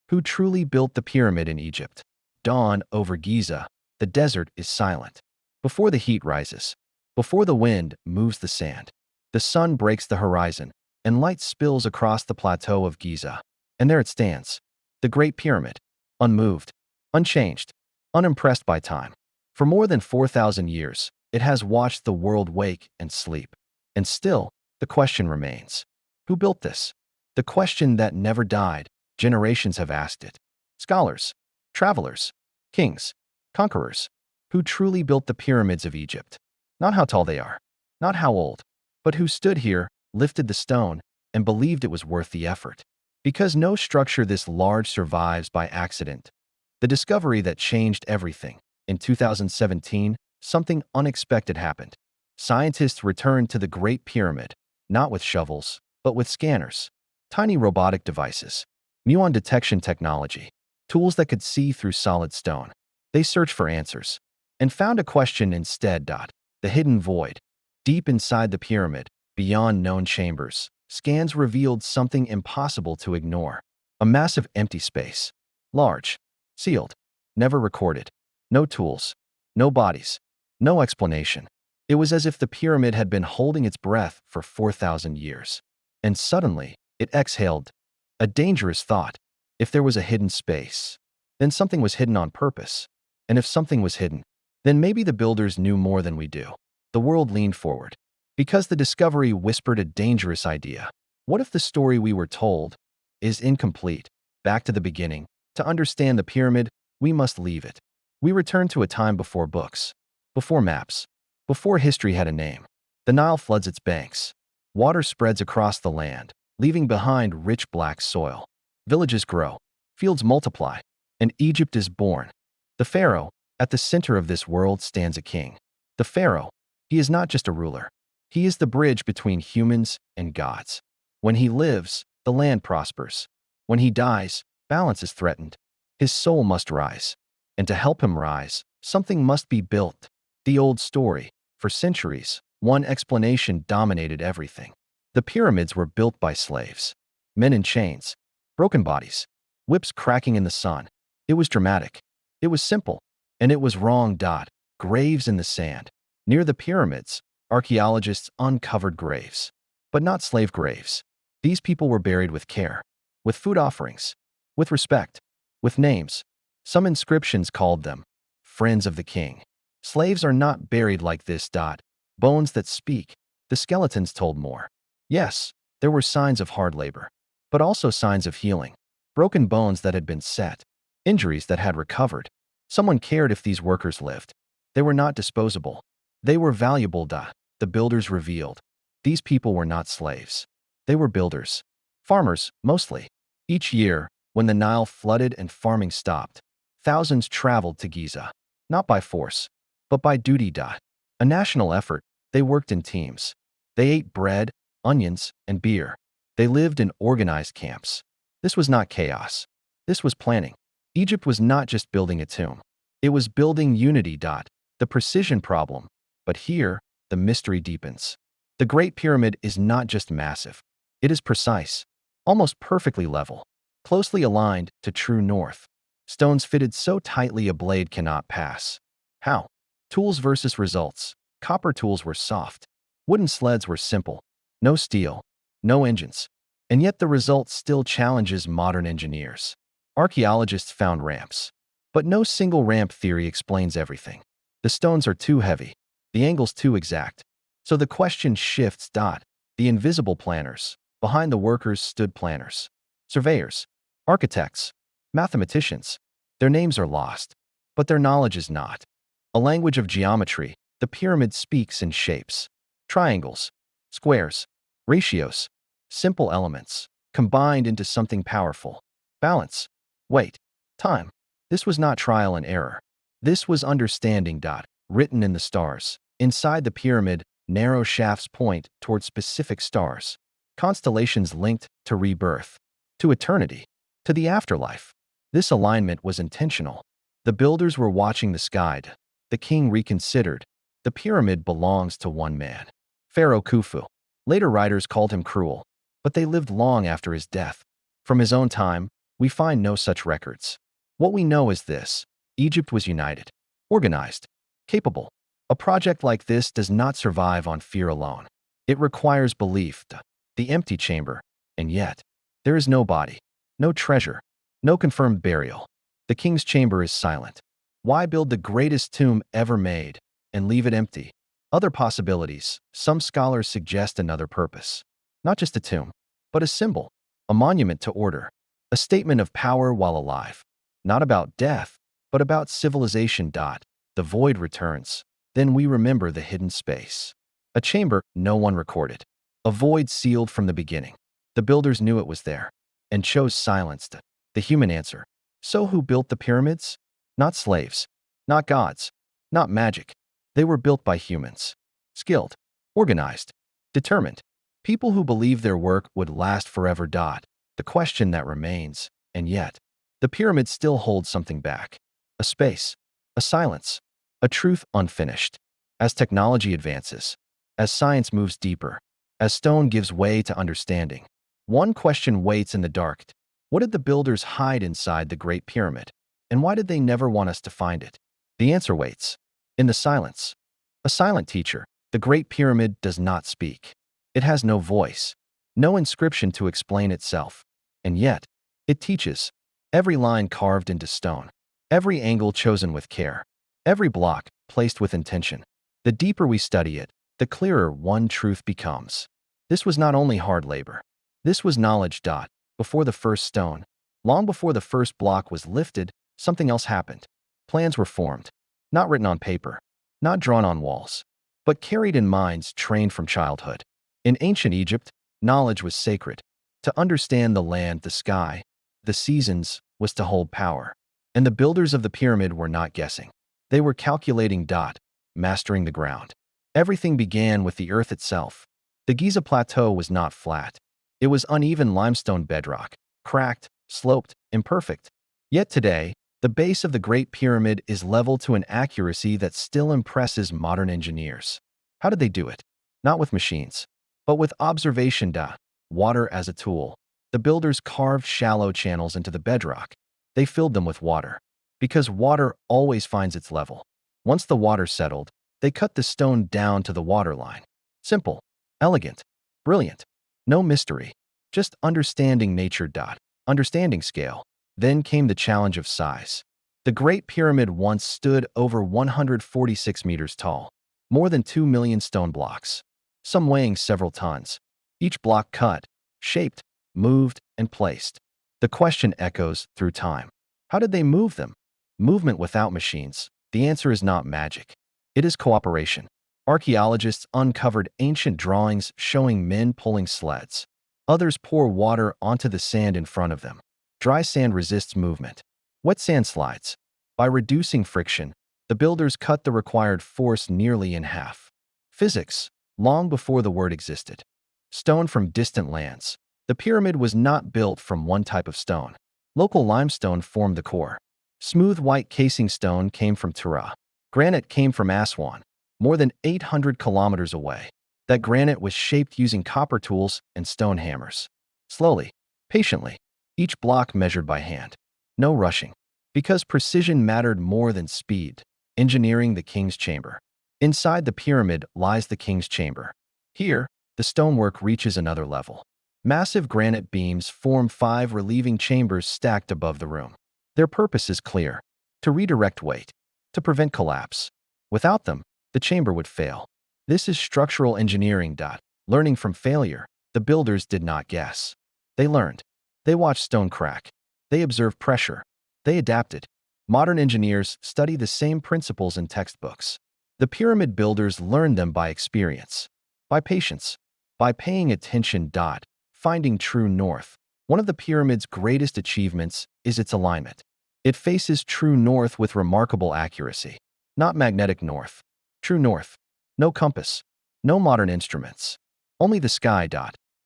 Who truly built the pyramid in Egypt? Dawn over Giza. The desert is silent. Before the heat rises, before the wind moves the sand, the sun breaks the horizon, and light spills across the plateau of Giza. And there it stands, the Great Pyramid, unmoved, unchanged, unimpressed by time. For more than 4,000 years, it has watched the world wake and sleep. And still, the question remains. Who built this? The question that never died. Generations have asked it. Scholars, travelers, kings, conquerors. Who truly built the pyramids of Egypt? Not how tall they are, not how old, but who stood here, lifted the stone, and believed it was worth the effort. Because no structure this large survives by accident. The discovery that changed everything. In 2017, something unexpected happened. Scientists returned to the Great Pyramid, not with shovels, but with scanners, tiny robotic devices, muon detection technology, tools that could see through solid stone. They searched for answers and found a question instead. The hidden void. Deep inside the pyramid, beyond known chambers, scans revealed something impossible to ignore. A massive empty space. Large, sealed, never recorded. No tools, no bodies, no explanation. It was as if the pyramid had been holding its breath for 4,000 years. And suddenly, it exhaled. A dangerous thought. If there was a hidden space, then something was hidden on purpose. And if something was hidden, then maybe the builders knew more than we do. The world leaned forward. Because the discovery whispered a dangerous idea. What if the story we were told is incomplete? Back to the beginning. To understand the pyramid, we must leave it. We return to a time before books, before maps, before history had a name. The Nile floods its banks. Water spreads across the land, leaving behind rich black soil. Villages grow, fields multiply, and Egypt is born. The Pharaoh, at the center of this world stands a king. The Pharaoh, he is not just a ruler. He is the bridge between humans and gods. When he lives, the land prospers. When he dies, balance is threatened. His soul must rise. And to help him rise, something must be built. The old story. For centuries, one explanation dominated everything. The pyramids were built by slaves. Men in chains, broken bodies, whips cracking in the sun. It was dramatic. It was simple. And it was wrong. Graves in the sand. Near the pyramids, archaeologists uncovered graves. But not slave graves. These people were buried with care, with food offerings, with respect, with names. Some inscriptions called them friends of the king. Slaves are not buried like this. Bones that speak. The skeletons told more. Yes, there were signs of hard labor, but also signs of healing. Broken bones that had been set, injuries that had recovered. Someone cared if these workers lived. They were not disposable. They were valuable. The builders revealed. These people were not slaves. They were builders. Farmers, mostly. Each year, when the Nile flooded and farming stopped, thousands traveled to Giza. Not by force, but by duty. A national effort. They worked in teams. They ate bread, onions, and beer. They lived in organized camps. This was not chaos. This was planning. Egypt was not just building a tomb. It was building unity. The precision problem. But here, the mystery deepens. The Great Pyramid is not just massive. It is precise, almost perfectly level, closely aligned to true north. Stones fitted so tightly a blade cannot pass. How? Tools versus results. Copper tools were soft. Wooden sleds were simple. No steel, no engines. And yet the result still challenges modern engineers. Archaeologists found ramps. But no single ramp theory explains everything. The stones are too heavy. The angles too exact. So the question shifts. The invisible planners. Behind the workers stood planners, surveyors, architects, mathematicians. Their names are lost, but their knowledge is not. A language of geometry, the pyramid speaks in shapes. Triangles, squares, ratios, simple elements, combined into something powerful. Balance, weight, time. This was not trial and error. This was understanding. Written in the stars. Inside the pyramid, narrow shafts point toward specific stars. Constellations linked to rebirth, to eternity, to the afterlife. This alignment was intentional. The builders were watching the sky. The king reconsidered. The pyramid belongs to one man, Pharaoh Khufu. Later writers called him cruel, but they lived long after his death. From his own time, We find no such records. What we know is this: Egypt was united, organized, capable. A project like this does not survive on fear alone. It requires belief, the empty chamber, and yet, there is no body, no treasure, no confirmed burial. The king's chamber is silent. Why build the greatest tomb ever made and leave it empty? Other possibilities. Some scholars suggest another purpose. Not just a tomb, but a symbol, a monument to order, a statement of power while alive. Not about death, but about civilization. The void returns. Then we remember the hidden space. A chamber no one recorded. A void sealed from the beginning. The builders knew it was there and chose silence. The human answer. So who built the pyramids? Not slaves, not gods, not magic. They were built by humans. Skilled, organized, determined. People who believed their work would last forever. The question that remains, and yet, the pyramids still hold something back. A space, a silence, a truth unfinished. As technology advances, as science moves deeper, as stone gives way to understanding, one question waits in the dark. What did the builders hide inside the Great Pyramid? And why did they never want us to find it? The answer waits. In the silence. A silent teacher. The Great Pyramid does not speak. It has no voice, no inscription to explain itself. And yet, it teaches. Every line carved into stone. Every angle chosen with care. Every block placed with intention. The deeper we study it, the clearer one truth becomes. This was not only hard labor. This was knowledge. Before the first stone, long before the first block was lifted, something else happened. Plans were formed, not written on paper, not drawn on walls, but carried in minds trained from childhood. In ancient Egypt, knowledge was sacred. To understand the land, the sky, the seasons was to hold power. And the builders of the pyramid were not guessing. They were calculating. Mastering the ground. Everything began with the earth itself. The Giza plateau was not flat. It was uneven limestone bedrock, cracked, sloped, imperfect. Yet today, the base of the Great Pyramid is leveled to an accuracy that still impresses modern engineers. How did they do it? Not with machines, but with observation. Water as a tool. The builders carved shallow channels into the bedrock. They filled them with water, because water always finds its level. Once the water settled, they cut the stone down to the waterline. Simple, elegant, brilliant. No mystery, just understanding nature. Understanding scale. Then came the challenge of size. The Great Pyramid once stood over 146 meters tall, more than 2 million stone blocks, some weighing several tons. Each block cut, shaped, moved, and placed. The question echoes through time. How did they move them? Movement without machines. The answer is not magic. It is cooperation. Archaeologists uncovered ancient drawings showing men pulling sleds. Others pour water onto the sand in front of them. Dry sand resists movement. Wet sand slides. By reducing friction, the builders cut the required force nearly in half. Physics, long before the word existed. Stone from distant lands. The pyramid was not built from one type of stone. Local limestone formed the core. Smooth white casing stone came from Tura. Granite came from Aswan, more than 800 kilometers away. That granite was shaped using copper tools and stone hammers. Slowly, patiently, each block measured by hand. No rushing, because precision mattered more than speed. Engineering the king's chamber. Inside the pyramid lies the king's chamber. Here, the stonework reaches another level. Massive granite beams form 5 relieving chambers stacked above the room. Their purpose is clear: to redirect weight, to prevent collapse. Without them, the chamber would fail. This is structural engineering. Learning from failure. The builders did not guess. They learned. They watched stone crack. They observed pressure. They adapted. Modern engineers study the same principles in textbooks. The pyramid builders learned them by experience, by patience, by paying attention. Finding true north. One of the pyramid's greatest achievements is its alignment. It faces true north with remarkable accuracy. Not magnetic north. True north. No compass. No modern instruments. Only the sky.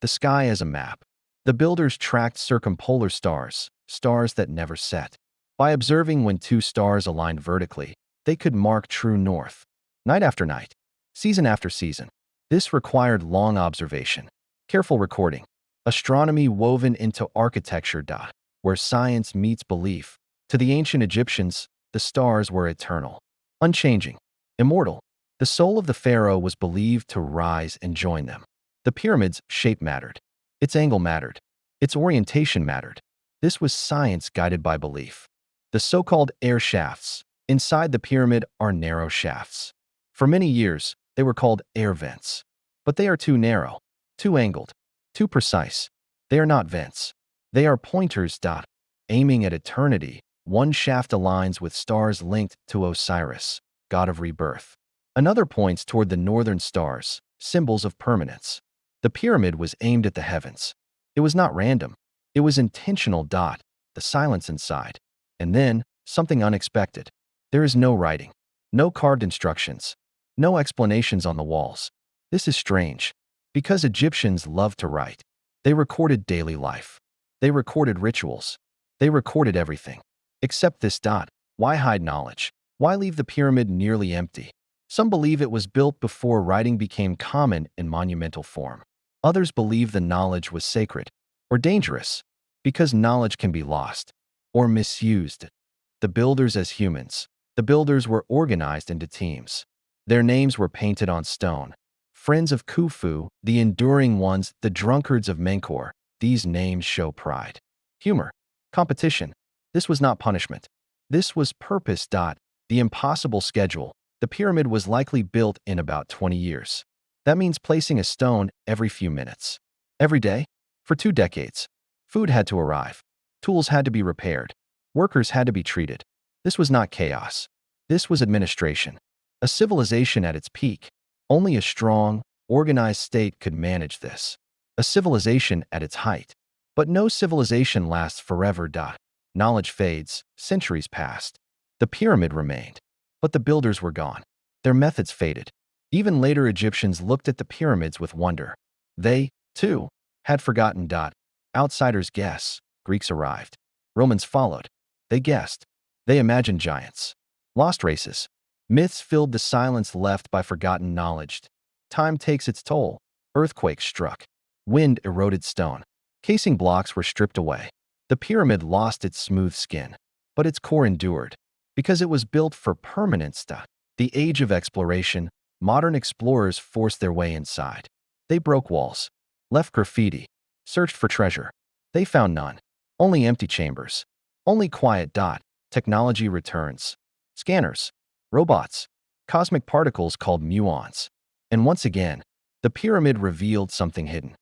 The sky as a map. The builders tracked circumpolar stars, stars that never set. By observing when 2 stars aligned vertically, they could mark true north. Night after night. Season after season. This required long observation. Careful recording. Astronomy woven into architecture. where science meets belief. To the ancient Egyptians, the stars were eternal, unchanging, immortal. The soul of the pharaoh was believed to rise and join them. The pyramid's shape mattered. Its angle mattered. Its orientation mattered. This was science guided by belief. The so-called air shafts inside the pyramid are narrow shafts. For many years, they were called air vents. But they are too narrow, too angled, too precise. They are not vents. They are pointers. Aiming at eternity, one shaft aligns with stars linked to Osiris, god of rebirth. Another points toward the northern stars, symbols of permanence. The pyramid was aimed at the heavens. It was not random. It was intentional. The silence inside. And then, something unexpected. There is no writing, no carved instructions, no explanations on the walls. This is strange, because Egyptians loved to write. They recorded daily life. They recorded rituals. They recorded everything. Except this. Why hide knowledge? Why leave the pyramid nearly empty? Some believe it was built before writing became common in monumental form. Others believe the knowledge was sacred or dangerous, because knowledge can be lost or misused. The builders as humans. The builders were organized into teams. Their names were painted on stone. Friends of Khufu, the enduring ones, the drunkards of Menkaure. These names show pride, humor, competition. This was not punishment. This was purpose. The impossible schedule. The pyramid was likely built in about 20 years. That means placing a stone every few minutes. Every day? For 2 decades. Food had to arrive. Tools had to be repaired. Workers had to be treated. This was not chaos. This was administration. A civilization at its peak. Only a strong, organized state could manage this. A civilization at its height. But no civilization lasts forever. Knowledge fades, centuries passed. The pyramid remained. But the builders were gone. Their methods faded. Even later Egyptians looked at the pyramids with wonder. They, too, had forgotten. Outsiders guess. Greeks arrived. Romans followed. They guessed. They imagined giants. Lost races. Myths filled the silence left by forgotten knowledge. Time takes its toll. Earthquakes struck. Wind eroded stone. Casing blocks were stripped away. The pyramid lost its smooth skin. But its core endured. Because it was built for permanence. The age of exploration, modern explorers forced their way inside. They broke walls, left graffiti, searched for treasure. They found none. Only empty chambers. Only quiet. Technology returns. Scanners, robots, cosmic particles called muons. And once again, the pyramid revealed something hidden.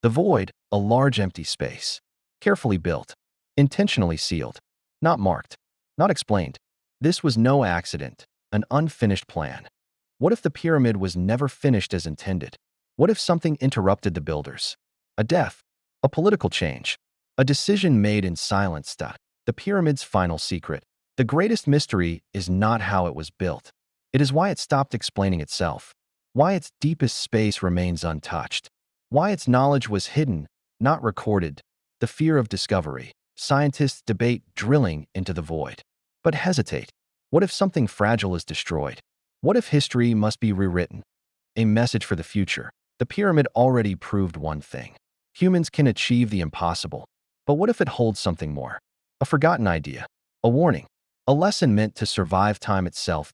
The void, a large empty space. Carefully built. Intentionally sealed. Not marked. Not explained. This was no accident, an unfinished plan. What if the pyramid was never finished as intended? What if something interrupted the builders? A death, a political change, a decision made in silence. The pyramid's final secret. The greatest mystery is not how it was built. It is why it stopped explaining itself. Why its deepest space remains untouched. Why its knowledge was hidden, not recorded. The fear of discovery. Scientists debate drilling into the void. But hesitate. What if something fragile is destroyed? What if history must be rewritten? A message for the future. The pyramid already proved one thing. Humans can achieve the impossible. But what if it holds something more? A forgotten idea. A warning. A lesson meant to survive time itself.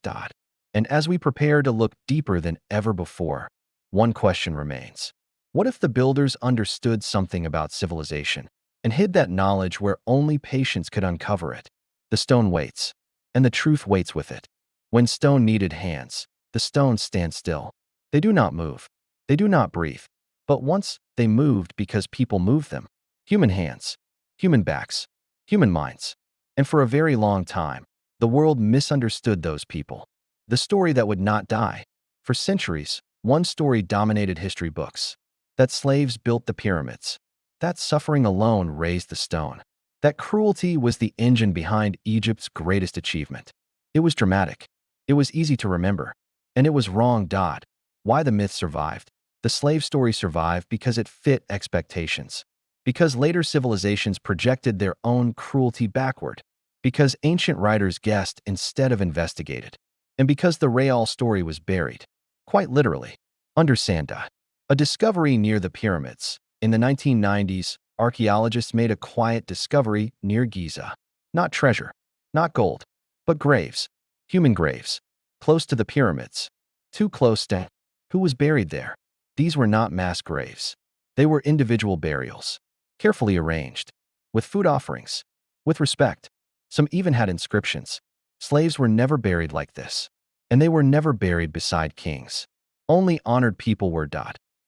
And as we prepare to look deeper than ever before, one question remains. What if the builders understood something about civilization and hid that knowledge where only patience could uncover it? The stone waits, and the truth waits with it. When stone needed hands, the stones stand still. They do not move. They do not breathe. But once they moved because people moved them. Human hands, human backs, human minds. And for a very long time, the world misunderstood those people. The story that would not die. For centuries, one story dominated history books. That slaves built the pyramids. That suffering alone raised the stone. That cruelty was the engine behind Egypt's greatest achievement. It was dramatic. It was easy to remember. And it was wrong. Why the myth survived. The slave story survived because it fit expectations. Because later civilizations projected their own cruelty backward. Because ancient writers guessed instead of investigated. And because the real story was buried. Quite literally. Under sand. A discovery near the pyramids. In the 1990s, archaeologists made a quiet discovery near Giza. Not treasure, not gold, but graves. Human graves. Close to the pyramids. Too close to who was buried there. These were not mass graves. They were individual burials, carefully arranged, with food offerings, with respect. Some even had inscriptions. Slaves were never buried like this, and they were never buried beside kings. Only honored people were.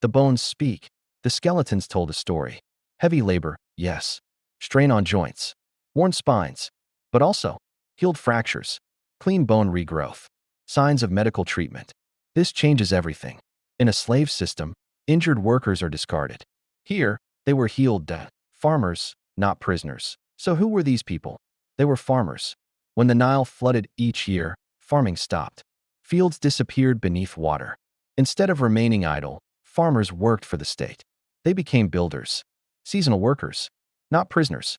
The bones speak. The skeletons told a story. Heavy labor, yes. Strain on joints. Worn spines. But also, healed fractures. Clean bone regrowth. Signs of medical treatment. This changes everything. In a slave system, injured workers are discarded. Here, they were healed. Farmers, not prisoners. So who were these people? They were farmers. When the Nile flooded each year, farming stopped. Fields disappeared beneath water. Instead of remaining idle, farmers worked for the state. They became builders. Seasonal workers. Not prisoners.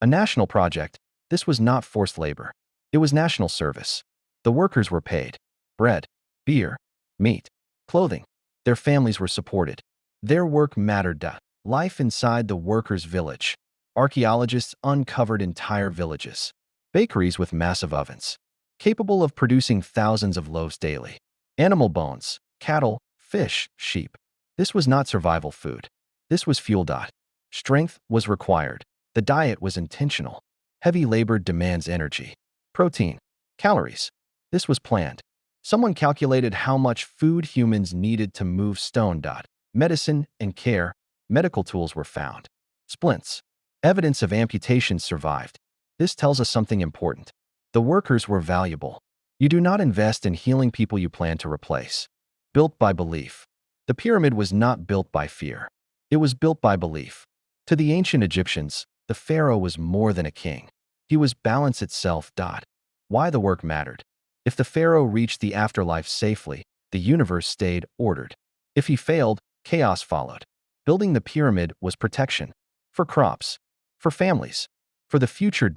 A national project. This was not forced labor. It was national service. The workers were paid. Bread, beer, meat, clothing. Their families were supported. Their work mattered. Life inside the workers' village. Archaeologists uncovered entire villages. Bakeries with massive ovens, capable of producing thousands of loaves daily. Animal bones, cattle, fish, sheep. This was not survival food. This was fuel. Strength was required. The diet was intentional. Heavy labor demands energy. Protein, calories. This was planned. Someone calculated how much food humans needed to move stone. Medicine and care. Medical tools were found. Splints. Evidence of amputations survived. This tells us something important. The workers were valuable. You do not invest in healing people you plan to replace. Built by belief. The pyramid was not built by fear. It was built by belief. To the ancient Egyptians, the pharaoh was more than a king. He was balance itself. Why the work mattered. If the pharaoh reached the afterlife safely, the universe stayed ordered. If he failed, chaos followed. Building the pyramid was protection. For crops. For families. For the future.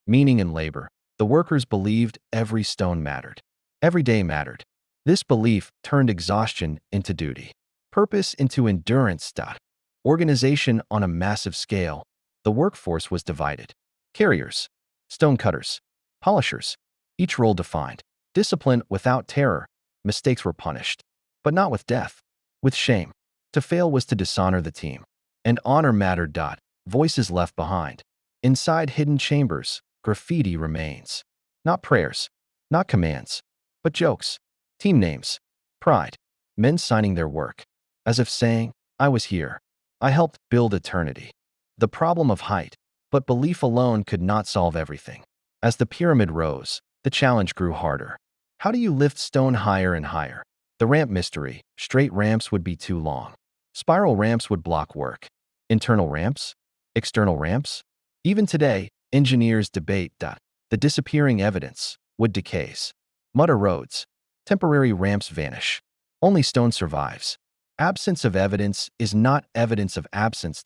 Meaning and labor. The workers believed every stone mattered. Every day mattered. This belief turned exhaustion into duty. Purpose into endurance. Organization on a massive scale. The workforce was divided. Carriers. Stonecutters. Polishers. Each role defined. Discipline without terror. Mistakes were punished. But not with death. With shame. To fail was to dishonor the team. And honor mattered. Voices left behind. Inside hidden chambers, graffiti remains. Not prayers, not commands, but jokes. Team names. Pride. Men signing their work. As if saying, I was here. I helped build eternity. The problem of height. But belief alone could not solve everything. As the pyramid rose, the challenge grew harder. How do you lift stone higher and higher? The ramp mystery. Straight ramps would be too long. Spiral ramps would block work. Internal ramps? External ramps? Even today, engineers debate. The disappearing evidence. Wood decays. Mud erodes. Temporary ramps vanish. Only stone survives. Absence of evidence is not evidence of absence.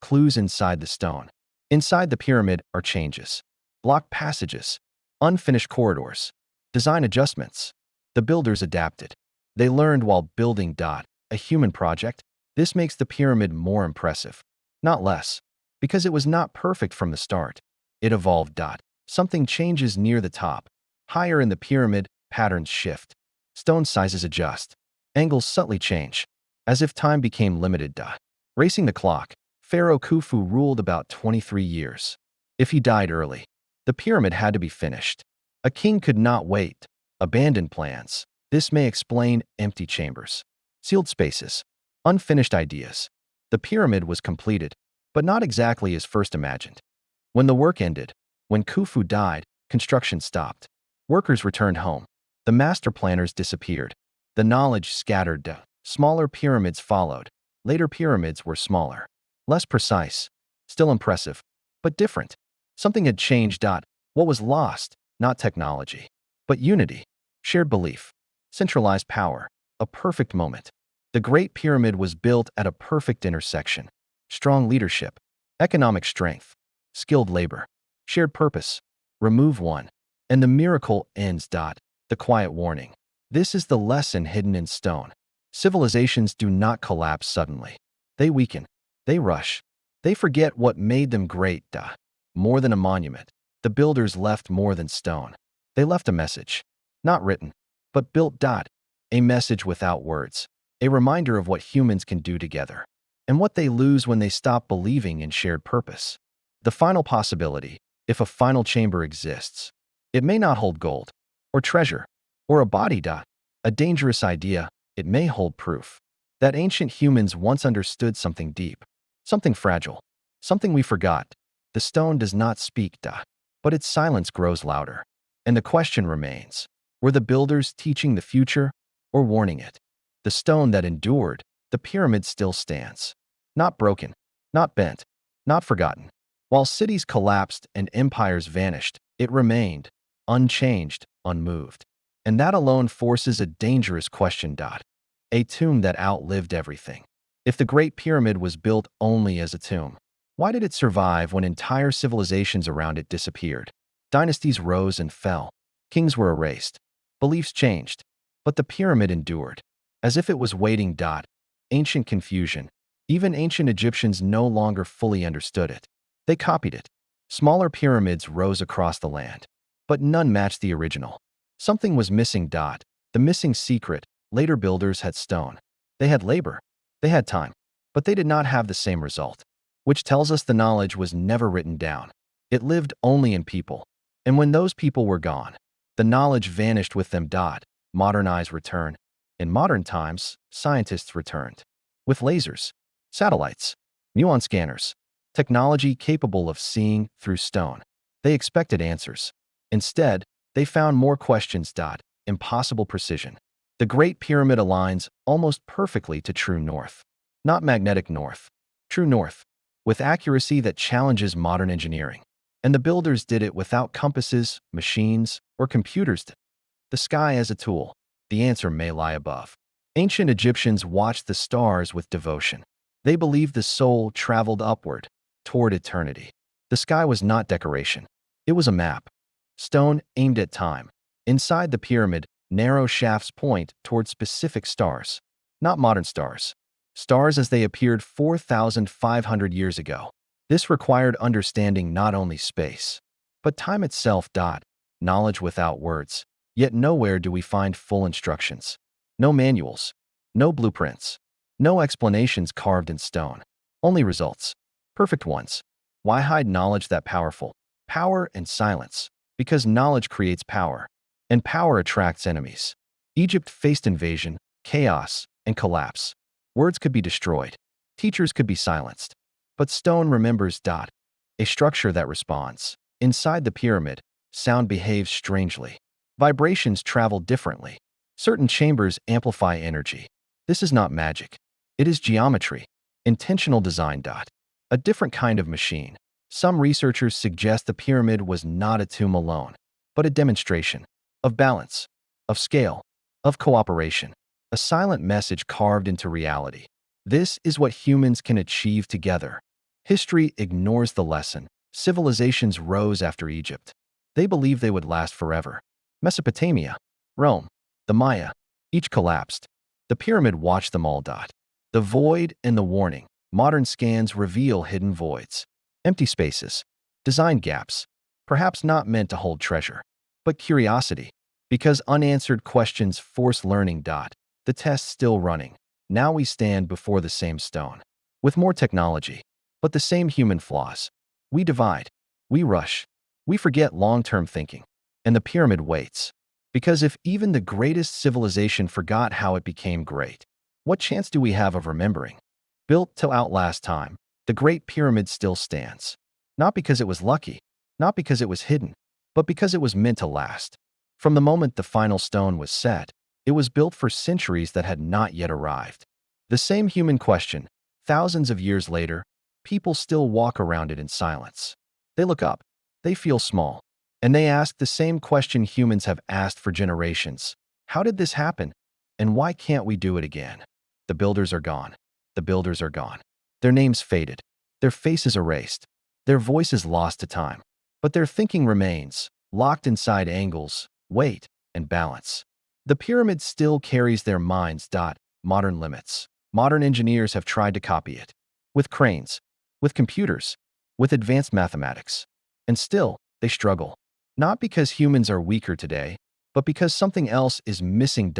Clues inside the stone. Inside the pyramid are changes. Blocked passages. Unfinished corridors. Design adjustments. The builders adapted. They learned while building. A human project. This makes the pyramid more impressive. Not less. Because it was not perfect from the start. It evolved. Something changes near the top. Higher in the pyramid, patterns shift. Stone sizes adjust. Angles subtly change. As if time became limited. Racing the clock, Pharaoh Khufu ruled about 23 years. If he died early, the pyramid had to be finished. A king could not wait. Abandon plans. This may explain empty chambers. Sealed spaces. Unfinished ideas. The pyramid was completed, but not exactly as first imagined. When the work ended, when Khufu died, construction stopped. Workers returned home. The master planners disappeared. The knowledge scattered. Smaller pyramids followed. Later pyramids were smaller. Less precise. Still impressive. But different. Something had changed. What was lost? Not technology. But unity. Shared belief. Centralized power. A perfect moment. The Great Pyramid was built at a perfect intersection. Strong leadership, economic strength, skilled labor, shared purpose. Remove one, and the miracle ends. The quiet warning. This is the lesson hidden in stone. Civilizations do not collapse suddenly. They weaken. They rush. They forget what made them great. More than a monument, the builders left more than stone. They left a message, not written, but built. A message without words, a reminder of what humans can do together, and what they lose when they stop believing in shared purpose. The final possibility, if a final chamber exists, it may not hold gold, or treasure, or a body. A dangerous idea, it may hold proof that ancient humans once understood something deep, something fragile, something we forgot. The stone does not speak, but its silence grows louder. And the question remains, were the builders teaching the future or warning it? The stone that endured, the pyramid still stands. Not broken, not bent, not forgotten. While cities collapsed and empires vanished, it remained, unchanged, unmoved. And that alone forces a dangerous question. A tomb that outlived everything. If the Great Pyramid was built only as a tomb, why did it survive when entire civilizations around it disappeared? Dynasties rose and fell. Kings were erased. Beliefs changed. But the pyramid endured, as if it was waiting. Ancient confusion. Even ancient Egyptians no longer fully understood it. They copied it. Smaller pyramids rose across the land, but none matched the original. Something was missing. The missing secret. Later builders had stone. They had labor. They had time. But they did not have the same result, which tells us the knowledge was never written down. It lived only in people. And when those people were gone, the knowledge vanished with them. Modern eyes return. In modern times, scientists returned. With lasers, satellites, muon scanners, technology capable of seeing through stone. They expected answers. Instead, they found more questions. Impossible precision. The Great Pyramid aligns almost perfectly to true north. Not magnetic north. True north. With accuracy that challenges modern engineering. And the builders did it without compasses, machines, or computers. The sky as a tool. The answer may lie above. Ancient Egyptians watched the stars with devotion. They believed the soul traveled upward, toward eternity. The sky was not decoration. It was a map. Stone aimed at time. Inside the pyramid, narrow shafts point toward specific stars. Not modern stars. Stars as they appeared 4,500 years ago. This required understanding not only space, but time itself. Knowledge without words. Yet nowhere do we find full instructions. No manuals. No blueprints. No explanations carved in stone. Only results. Perfect ones. Why hide knowledge that powerful? Power and silence. Because knowledge creates power. And power attracts enemies. Egypt faced invasion, chaos, and collapse. Words could be destroyed. Teachers could be silenced. But stone remembers. A structure that responds. Inside the pyramid, sound behaves strangely. Vibrations travel differently. Certain chambers amplify energy. This is not magic. It is geometry. Intentional design. A different kind of machine. Some researchers suggest the pyramid was not a tomb alone, but a demonstration of balance, of scale, of cooperation. A silent message carved into reality. This is what humans can achieve together. History ignores the lesson. Civilizations rose after Egypt. They believed they would last forever. Mesopotamia, Rome, the Maya, each collapsed. The pyramid watched them all. The void and the warning. Modern scans reveal hidden voids. Empty spaces. Design gaps. Perhaps not meant to hold treasure, but curiosity. Because unanswered questions force learning. The test still running. Now we stand before the same stone. With more technology, but the same human flaws. We divide. We rush. We forget long-term thinking. And the pyramid waits. Because if even the greatest civilization forgot how it became great, what chance do we have of remembering? Built to outlast time, the Great Pyramid still stands. Not because it was lucky, not because it was hidden, but because it was meant to last. From the moment the final stone was set, it was built for centuries that had not yet arrived. The same human question, thousands of years later, people still walk around it in silence. They look up, they feel small, and they ask the same question humans have asked for generations. How did this happen? And why can't we do it again? The builders are gone. The builders are gone. Their names faded. Their faces erased. Their voices lost to time. But their thinking remains, locked inside angles, weight, and balance. The pyramid still carries their minds. Modern limits. Modern engineers have tried to copy it. With cranes, with computers, with advanced mathematics. And still, they struggle. Not because humans are weaker today, but because something else is missing.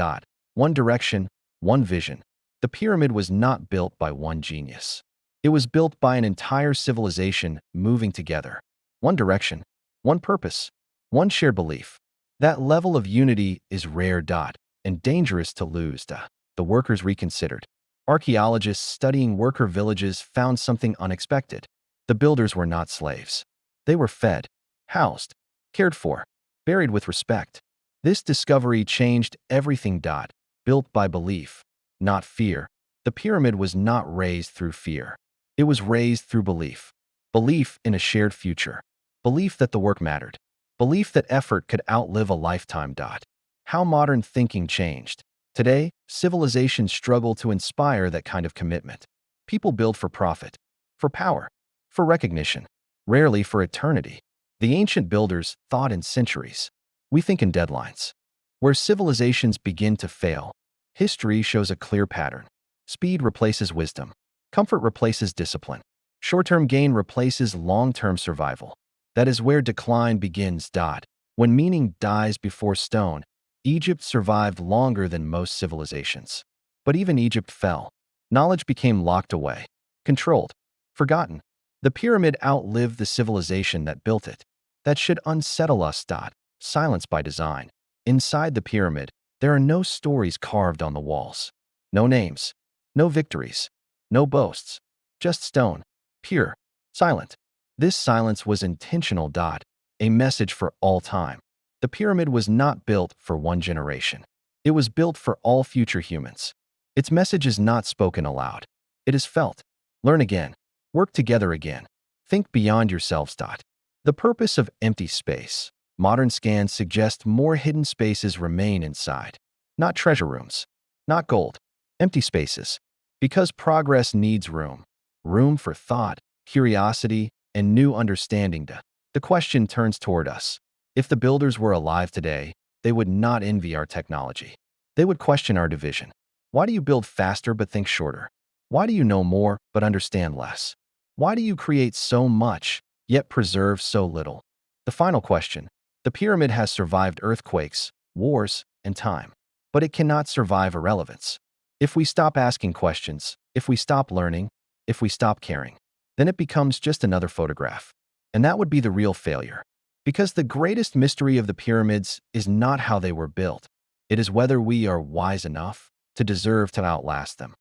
One direction, one vision. The pyramid was not built by one genius. It was built by an entire civilization moving together. One direction, one purpose, one shared belief. That level of unity is rare. And dangerous to lose. The workers reconsidered. Archaeologists studying worker villages found something unexpected. The builders were not slaves. They were fed, housed, cared for, buried with respect. This discovery changed everything. Built by belief, not fear. The pyramid was not raised through fear. It was raised through belief. Belief in a shared future. Belief that the work mattered. Belief that effort could outlive a lifetime. How modern thinking changed. Today, civilizations struggle to inspire that kind of commitment. People build for profit, for power, for recognition, rarely for eternity. The ancient builders thought in centuries. We think in deadlines. Where civilizations begin to fail, history shows a clear pattern. Speed replaces wisdom. Comfort replaces discipline. Short-term gain replaces long-term survival. That is where decline begins. When meaning dies before stone, Egypt survived longer than most civilizations. But even Egypt fell. Knowledge became locked away, controlled, forgotten. The pyramid outlived the civilization that built it. That should unsettle us. Silence by design. Inside the pyramid, there are no stories carved on the walls. No names, no victories, no boasts. Just stone, pure, silent. This silence was intentional. A message for all time. The pyramid was not built for one generation. It was built for all future humans. Its message is not spoken aloud. It is felt. Learn again. Work together again. Think beyond yourselves. The purpose of empty space. Modern scans suggest more hidden spaces remain inside. Not treasure rooms. Not gold. Empty spaces. Because progress needs room. Room for thought, curiosity, and new understanding. The question turns toward us. If the builders were alive today, they would not envy our technology. They would question our division. Why do you build faster but think shorter? Why do you know more but understand less? Why do you create so much, yet preserve so little? The final question. The pyramid has survived earthquakes, wars, and time. But it cannot survive irrelevance. If we stop asking questions, if we stop learning, if we stop caring, then it becomes just another photograph. And that would be the real failure. Because the greatest mystery of the pyramids is not how they were built. It is whether we are wise enough to deserve to outlast them.